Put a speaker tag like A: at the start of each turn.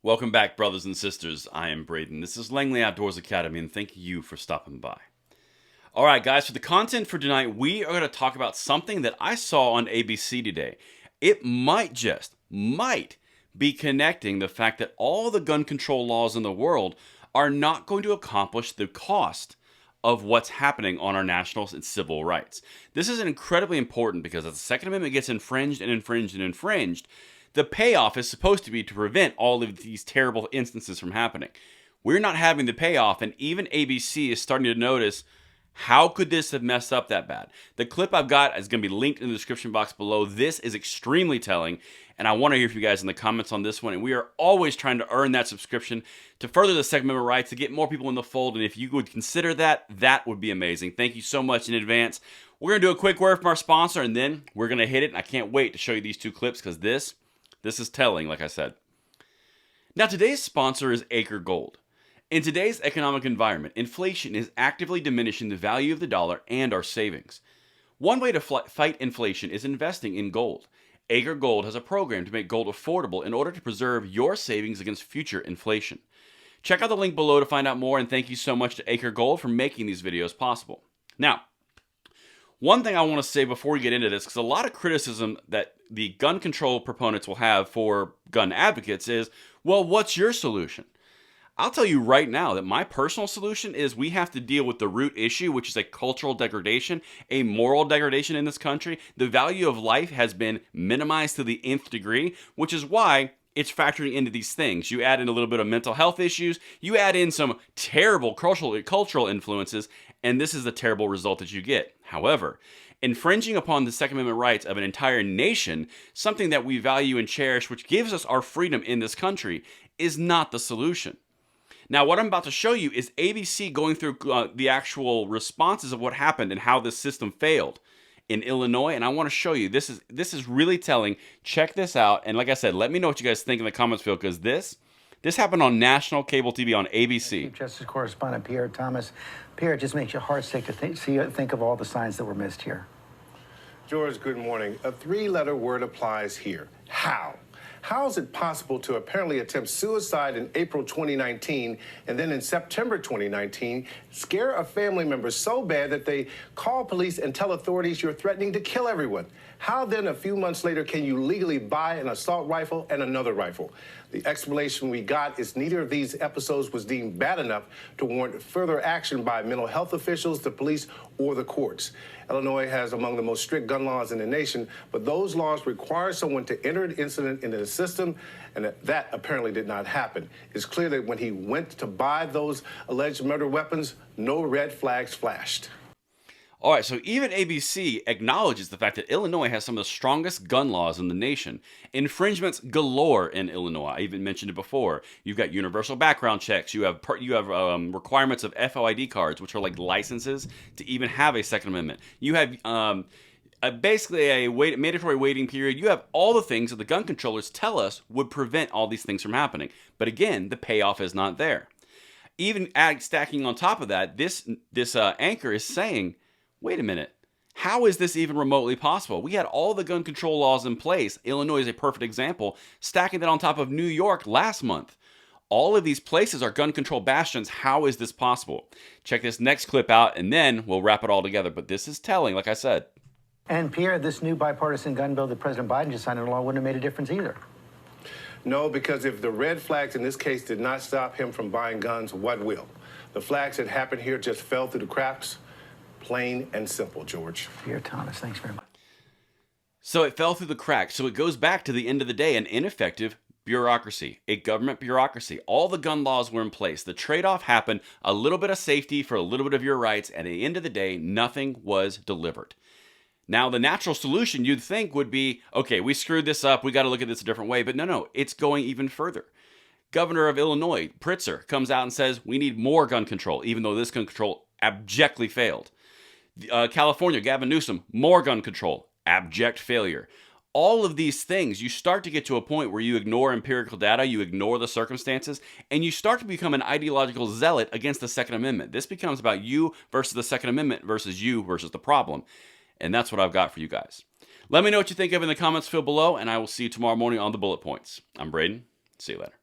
A: Welcome back, brothers and sisters. I am Braden. This is Langley Outdoors Academy, and thank you for stopping by. All right, guys, for the content for tonight, we are going to talk about something that I saw on ABC today. It might be connecting the fact that all the gun control laws in the world are not going to accomplish the cost of what's happening on our national and civil rights. This is incredibly important because as the Second Amendment gets infringed and infringed and infringed, the payoff is supposed to be to prevent all of these terrible instances from happening. We're not having the payoff, and even ABC is starting to notice, how could this have messed up that bad? The clip I've got is going to be linked in the description box below. This is extremely telling, and I want to hear from you guys in the comments on this one. And we are always trying to earn that subscription to further the Second Amendment rights, to get more people in the fold. And if you would consider that, that would be amazing. Thank you so much in advance. We're going to do a quick word from our sponsor, and then we're going to hit it. And I can't wait to show you these two clips because this is telling, like I said. Now, today's sponsor is Acre Gold. In today's economic environment, inflation is actively diminishing the value of the dollar and our savings. One way to fight inflation is investing in gold. Acre Gold has a program to make gold affordable in order to preserve your savings against future inflation. Check out the link below to find out more, and thank you so much to Acre Gold for making these videos possible. Now, one thing I want to say before we get into this, because a lot of criticism that the gun control proponents will have for gun advocates is, well, what's your solution? I'll tell you right now that my personal solution is we have to deal with the root issue, which is a cultural degradation, a moral degradation in this country. The value of life has been minimized to the nth degree, which is why it's factoring into these things. You add in a little bit of mental health issues, you add in some terrible cultural influences, and this is the terrible result that you get. However, infringing upon the Second Amendment rights of an entire nation, something that we value and cherish, which gives us our freedom in this country, is not the solution. Now, what I'm about to show you is ABC going through the actual responses of what happened and how this system failed in Illinois, and I want to show you. This is really telling. Check this out, and like I said, let me know what you guys think in the comments field, because this happened on national cable TV on ABC.
B: Chief Justice Correspondent Pierre Thomas. Pierre, it just makes your heart sick to think of all the signs that were missed here.
C: George, good morning. A three-letter word applies here. How? How is it possible to apparently attempt suicide in April 2019 and then in September 2019 scare a family member so bad that they call police and tell authorities you're threatening to kill everyone? How then a few months later can you legally buy an assault rifle and another rifle? The explanation we got is neither of these episodes was deemed bad enough to warrant further action by mental health officials, the police, or the courts. Illinois has among the most strict gun laws in the nation, but those laws require someone to enter an incident into the system, and that apparently did not happen. It's clear that when he went to buy those alleged murder weapons, no red flags flashed.
A: All right, so even ABC acknowledges the fact that Illinois has some of the strongest gun laws in the nation. Infringements galore in Illinois. I even mentioned it before. You've got universal background checks. You have requirements of FOID cards, which are like licenses to even have a Second Amendment. You have basically a mandatory waiting period. You have all the things that the gun controllers tell us would prevent all these things from happening. But again, the payoff is not there. Even stacking on top of that, this anchor is saying, wait a minute, how is this even remotely possible? We had all the gun control laws in place. Illinois is a perfect example. Stacking that on top of New York last month. All of these places are gun control bastions. How is this possible? Check this next clip out, and then we'll wrap it all together. But this is telling, like I said.
B: And Pierre, this new bipartisan gun bill that President Biden just signed into law wouldn't have made a difference either.
C: No, because if the red flags in this case did not stop him from buying guns, what will? The flags that happened here just fell through the cracks. Plain and simple, George.
B: Pierre Thomas, thanks very much.
A: So it fell through the cracks. So it goes back to the end of the day, an ineffective bureaucracy, a government bureaucracy. All the gun laws were in place. The trade-off happened, a little bit of safety for a little bit of your rights. At the end of the day, nothing was delivered. Now, the natural solution you'd think would be, okay, we screwed this up. We got to look at this a different way. But no, it's going even further. Governor of Illinois, Pritzker, comes out and says, we need more gun control, even though this gun control abjectly failed. California, Gavin Newsom, more gun control, abject failure. All of these things, you start to get to a point where you ignore empirical data, you ignore the circumstances, and you start to become an ideological zealot against the Second Amendment. This becomes about you versus the Second Amendment versus you versus the problem. And that's what I've got for you guys. Let me know what you think of in the comments field below, and I will see you tomorrow morning on the Bullet Points. I'm Braden. See you later.